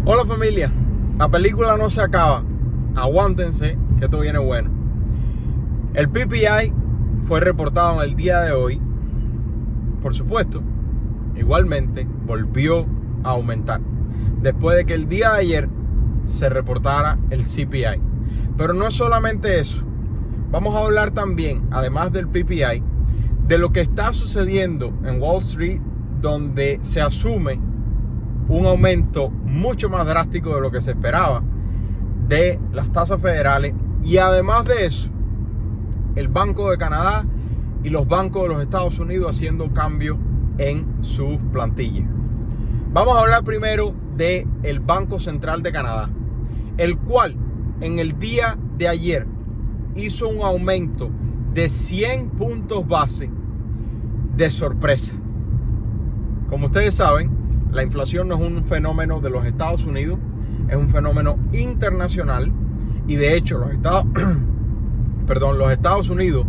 Hola familia, la película no se acaba, aguántense que esto viene bueno. El PPI fue reportado en el día de hoy, por supuesto, igualmente volvió a aumentar, después de que el día de ayer se reportara el CPI. Pero no es solamente eso, vamos a hablar también, además del PPI, de lo que está sucediendo en Wall Street, donde se asume un aumento mucho más drástico de lo que se esperaba de las tasas federales, y además de eso, el Banco de Canadá y los bancos de los Estados Unidos haciendo cambios en sus plantillas. Vamos a hablar primero del Banco Central de Canadá, el cual en el día de ayer hizo un aumento de 100 puntos base de sorpresa. Como ustedes saben, la inflación no es un fenómeno de los Estados Unidos, es un fenómeno internacional, y de hecho los Estados Unidos,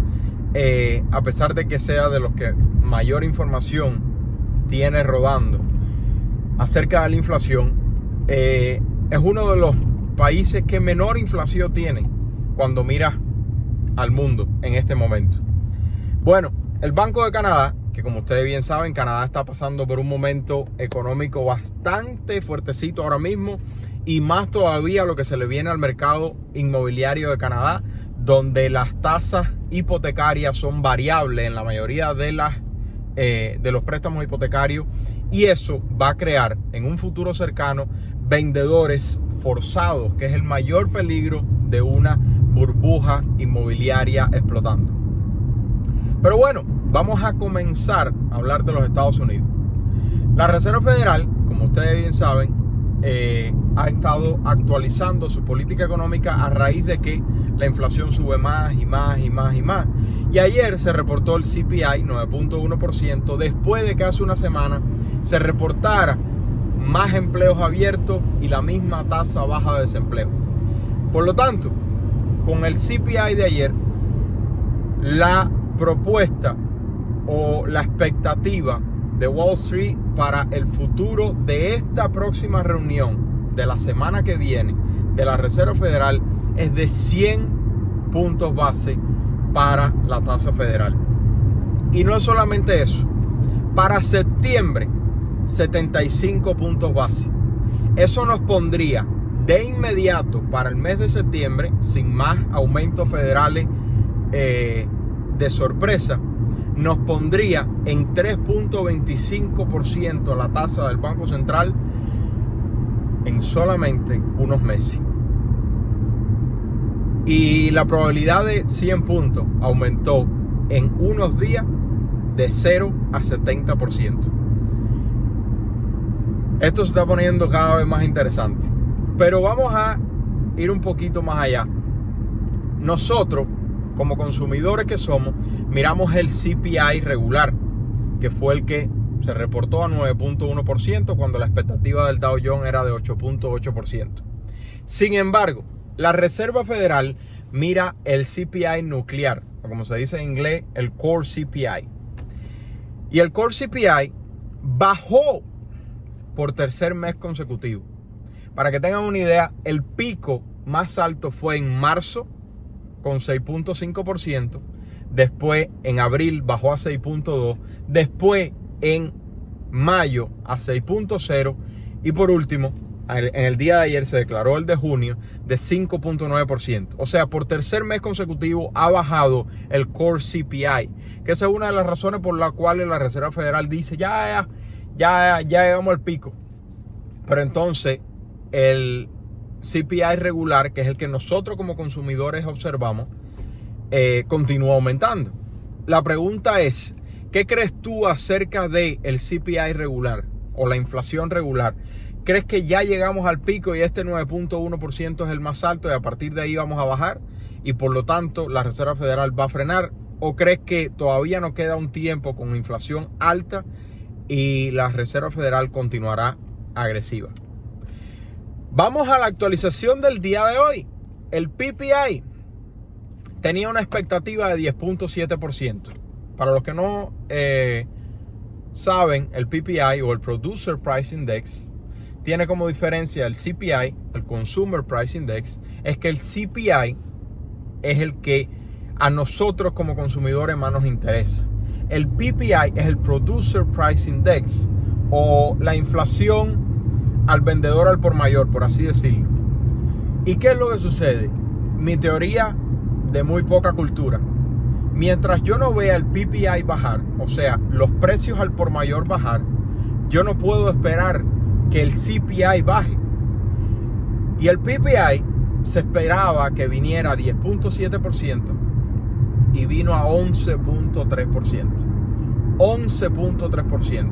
a pesar de que sea de los que mayor información tiene rodando acerca de la inflación, es uno de los países que menor inflación tiene cuando mira al mundo en este momento. Bueno, el Banco de Canadá, que como ustedes bien saben, Canadá está pasando por un momento económico bastante fuertecito ahora mismo, y más todavía lo que se le viene al mercado inmobiliario de Canadá, donde las tasas hipotecarias son variables en la mayoría de los préstamos hipotecarios, y eso va a crear en un futuro cercano vendedores forzados, que es el mayor peligro de una burbuja inmobiliaria explotando. Pero bueno, vamos a comenzar a hablar de los Estados Unidos. La Reserva Federal, como ustedes bien saben, ha estado actualizando su política económica a raíz de que la inflación sube más y más y más y más. Y ayer se reportó el CPI 9.1%, después de que hace una semana se reportara más empleos abiertos y la misma tasa baja de desempleo. Por lo tanto, con el CPI de ayer, la propuesta o la expectativa de Wall Street para el futuro de esta próxima reunión de la semana que viene de la Reserva Federal es de 100 puntos base para la tasa federal. Y no es solamente eso, para septiembre 75 puntos base. Eso nos pondría de inmediato para el mes de septiembre, sin más aumentos federales de sorpresa, nos pondría en 3.25% la tasa del Banco Central en solamente unos meses. Y la probabilidad de 100 puntos aumentó en unos días de 0 a 70%. Esto se está poniendo cada vez más interesante. Pero vamos a ir un poquito más allá. Nosotros, como consumidores que somos, miramos el CPI regular, que fue el que se reportó a 9.1% cuando la expectativa del Dow Jones era de 8.8%. Sin embargo, la Reserva Federal mira el CPI nuclear, o como se dice en inglés, el Core CPI. Y el Core CPI bajó por tercer mes consecutivo. Para que tengan una idea, el pico más alto fue en marzo, con 6.5%, después en abril bajó a 6.2%, después en mayo a 6.0%, y por último, en el día de ayer se declaró el de junio de 5.9%. O sea, por tercer mes consecutivo ha bajado el Core CPI, que esa es una de las razones por las cuales la Reserva Federal dice ya llegamos al pico. Pero entonces el CPI regular, que es el que nosotros como consumidores observamos, continúa aumentando. La pregunta es, ¿qué crees tú acerca del CPI regular o la inflación regular? ¿Crees que ya llegamos al pico y este 9.1% es el más alto y a partir de ahí vamos a bajar y por lo tanto la Reserva Federal va a frenar? ¿O crees que todavía nos queda un tiempo con inflación alta y la Reserva Federal continuará agresiva? Vamos a la actualización del día de hoy. El PPI tenía una expectativa de 10.7%. Para los que no saben, el PPI o el Producer Price Index tiene como diferencia el CPI, el Consumer Price Index, es que el CPI es el que a nosotros como consumidores más nos interesa. El PPI es el Producer Price Index, o la inflación al vendedor al por mayor, por así decirlo. ¿Y qué es lo que sucede? Mi teoría de muy poca cultura. Mientras yo no vea el PPI bajar, o sea, los precios al por mayor bajar, yo no puedo esperar que el CPI baje. Y el PPI se esperaba que viniera a 10.7% y vino a 11.3%. 11.3%.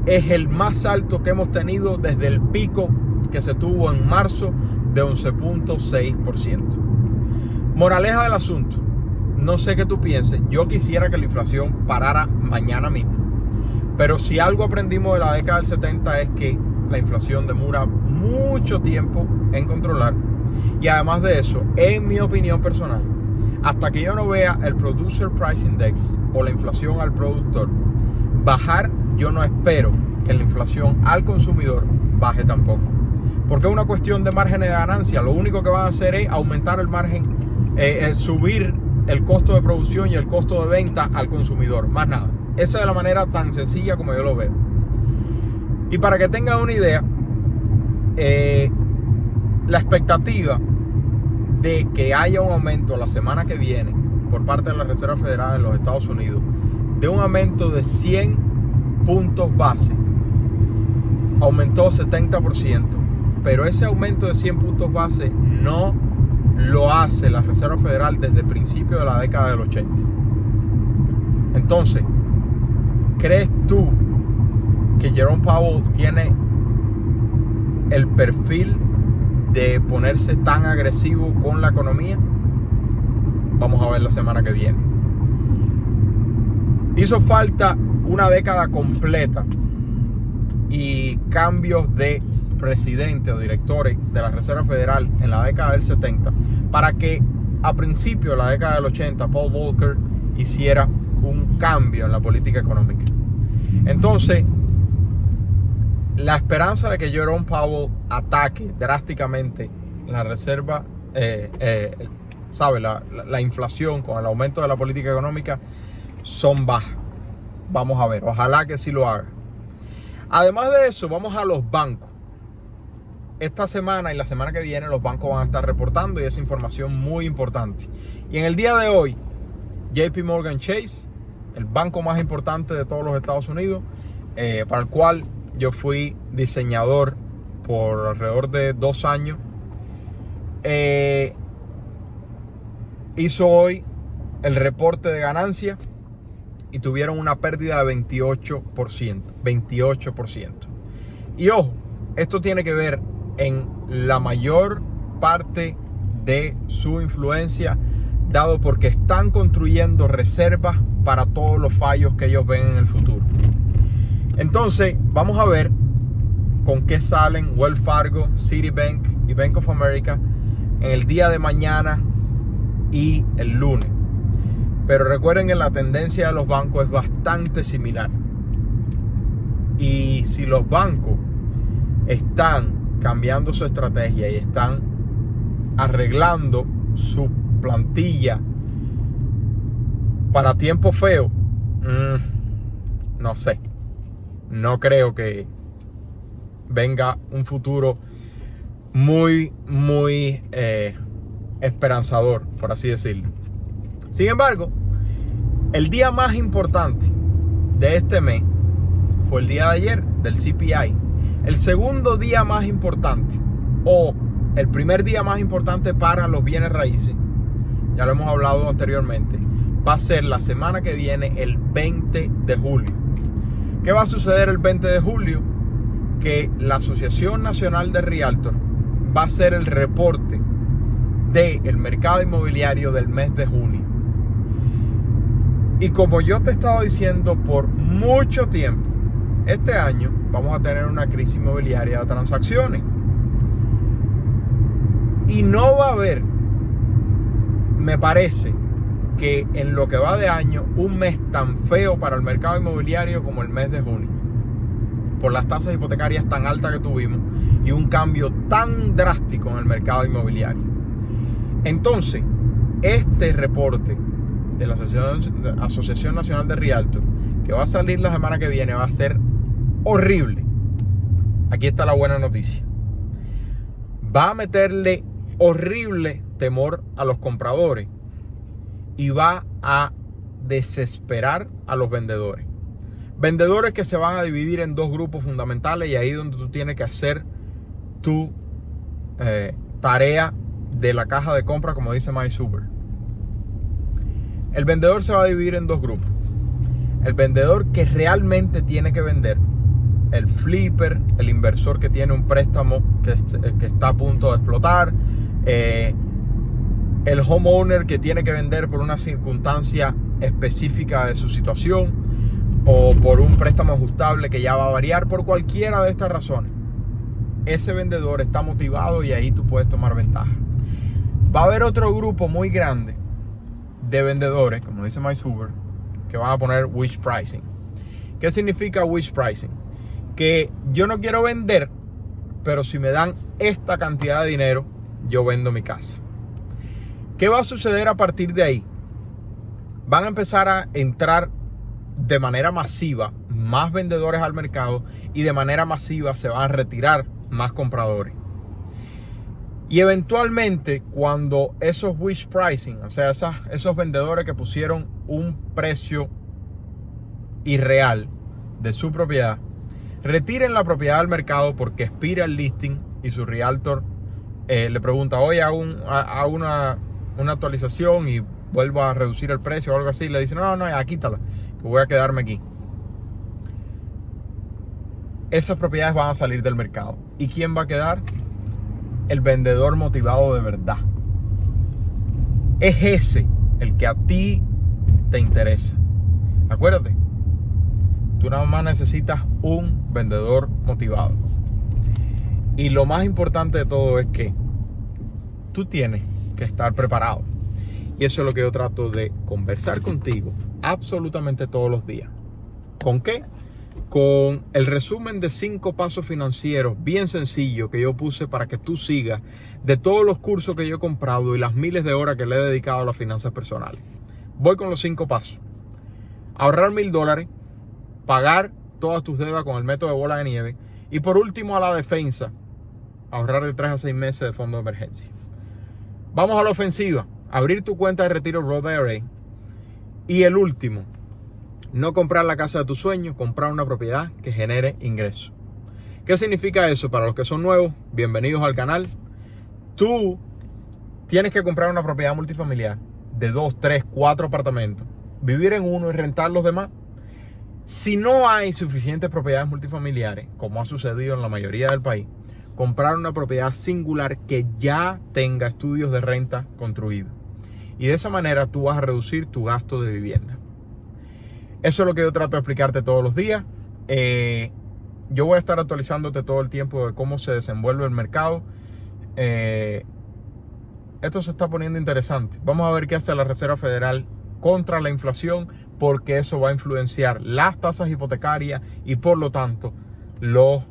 Es el más alto que hemos tenido desde el pico que se tuvo en marzo de 11.6%. Moraleja del asunto. No sé qué tú pienses. Yo quisiera que la inflación parara mañana mismo. Pero si algo aprendimos de la década del 70 es que la inflación demora mucho tiempo en controlar. Y además de eso, en mi opinión personal, hasta que yo no vea el Producer Price Index o la inflación al productor bajar, yo no espero que la inflación al consumidor baje tampoco. Porque es una cuestión de márgenes de ganancia. Lo único que van a hacer es aumentar el margen, subir el costo de producción y el costo de venta al consumidor. Más nada. Esa es la manera tan sencilla como yo lo veo. Y para que tengan una idea, la expectativa de que haya un aumento la semana que viene por parte de la Reserva Federal en los Estados Unidos, de un aumento de 100 puntos base, aumentó 70%, pero ese aumento de 100 puntos base no lo hace la Reserva Federal desde el principio de la década del 80. Entonces, ¿crees tú que Jerome Powell tiene el perfil de ponerse tan agresivo con la economía? Vamos a ver la semana que viene. Hizo falta una década completa y cambios de presidente o directores de la Reserva Federal en la década del 70 para que a principios de la década del 80 Paul Volcker hiciera un cambio en la política económica. Entonces, la esperanza de que Jerome Powell ataque drásticamente la reserva, la inflación con el aumento de la política económica son bajas. Vamos a ver, ojalá que sí lo haga. Además de eso, vamos a los bancos. Esta semana y la semana que viene los bancos van a estar reportando y es información muy importante. Y en el día de hoy, JP Morgan Chase, el banco más importante de todos los Estados Unidos, para el cual yo fui diseñador por alrededor de 2 años, hizo hoy el reporte de ganancia y tuvieron una pérdida de 28%. Y ojo, esto tiene que ver en la mayor parte de su influencia, dado porque están construyendo reservas para todos los fallos que ellos ven en el futuro. Entonces, vamos a ver con qué salen Wells Fargo, Citibank y Bank of America en el día de mañana y el lunes. Pero recuerden que la tendencia de los bancos es bastante similar. Y si los bancos están cambiando su estrategia y están arreglando su plantilla para tiempo feo, no sé. No creo que venga un futuro muy esperanzador, por así decirlo. Sin embargo, el día más importante de este mes fue el día de ayer del CPI. El segundo día más importante, o el primer día más importante para los bienes raíces, ya lo hemos hablado anteriormente, va a ser la semana que viene, el 20 de julio. ¿Qué va a suceder el 20 de julio? Que la Asociación Nacional de Realtors va a hacer el reporte del mercado inmobiliario del mes de junio. Y como yo te he estado diciendo por mucho tiempo, este año vamos a tener una crisis inmobiliaria de transacciones. Y no va a haber, me parece, que en lo que va de año, un mes tan feo para el mercado inmobiliario como el mes de junio. por las tasas hipotecarias tan altas que tuvimos y un cambio tan drástico en el mercado inmobiliario. Entonces, este reporte de la Asociación Nacional de Realtors, que va a salir la semana que viene, va a ser horrible. Aquí está la buena noticia. Va a meterle horrible temor a los compradores y va a desesperar a los vendedores. Vendedores que se van a dividir en dos grupos fundamentales, y ahí es donde tú tienes que hacer tu tarea de la caja de compra, como dice MySuper. El vendedor se va a dividir en dos grupos. El vendedor que realmente tiene que vender, el flipper, el inversor que tiene un préstamo que está a punto de explotar, el homeowner que tiene que vender por una circunstancia específica de su situación o por un préstamo ajustable que ya va a variar, por cualquiera de estas razones. Ese vendedor está motivado y ahí tú puedes tomar ventaja. Va a haber otro grupo muy grande de vendedores, como dice MySuper, que van a poner wish pricing. ¿Qué significa wish pricing? Que yo no quiero vender, pero si me dan esta cantidad de dinero, yo vendo mi casa. ¿Qué va a suceder a partir de ahí? Van a empezar a entrar de manera masiva más vendedores al mercado y de manera masiva se van a retirar más compradores. Y eventualmente, cuando esos wish pricing, o sea, esos vendedores que pusieron un precio irreal de su propiedad, retiren la propiedad del mercado porque expira el listing y su realtor le pregunta, oye, hago una actualización y vuelvo a reducir el precio o algo así, le dicen, no, ya quítala, que voy a quedarme aquí. Esas propiedades van a salir del mercado. ¿Y quién va a quedar? El vendedor motivado de verdad. Es ese el que a ti te interesa. Acuérdate, tú nada más necesitas un vendedor motivado. Y lo más importante de todo es que tú tienes que estar preparado. Y eso es lo que yo trato de conversar contigo absolutamente todos los días. ¿Con qué? Con el resumen de 5 pasos financieros bien sencillo que yo puse para que tú sigas de todos los cursos que yo he comprado y las miles de horas que le he dedicado a las finanzas personales. Voy con los 5 pasos. Ahorrar $1,000, pagar todas tus deudas con el método de bola de nieve y por último a la defensa, ahorrar de 3 a 6 meses de fondo de emergencia. Vamos a la ofensiva, abrir tu cuenta de retiro Roth IRA y el último, no comprar la casa de tus sueños, comprar una propiedad que genere ingresos. ¿Qué significa eso? Para los que son nuevos, bienvenidos al canal. Tú tienes que comprar una propiedad multifamiliar de 2, 3, 4 apartamentos, vivir en uno y rentar los demás. Si no hay suficientes propiedades multifamiliares, como ha sucedido en la mayoría del país, comprar una propiedad singular que ya tenga estudios de renta construidos. Y de esa manera tú vas a reducir tu gasto de vivienda. Eso es lo que yo trato de explicarte todos los días. Yo voy a estar actualizándote todo el tiempo de cómo se desenvuelve el mercado. Esto se está poniendo interesante. Vamos a ver qué hace la Reserva Federal contra la inflación, porque eso va a influenciar las tasas hipotecarias y por lo tanto los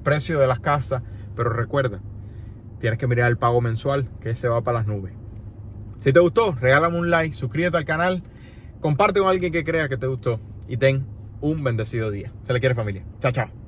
precios de las casas. Pero recuerda, tienes que mirar el pago mensual, que se va para las nubes. Si te gustó, regálame un like, suscríbete al canal, comparte con alguien que crea que te gustó y ten un bendecido día. Se le quiere, familia. Chao, chao.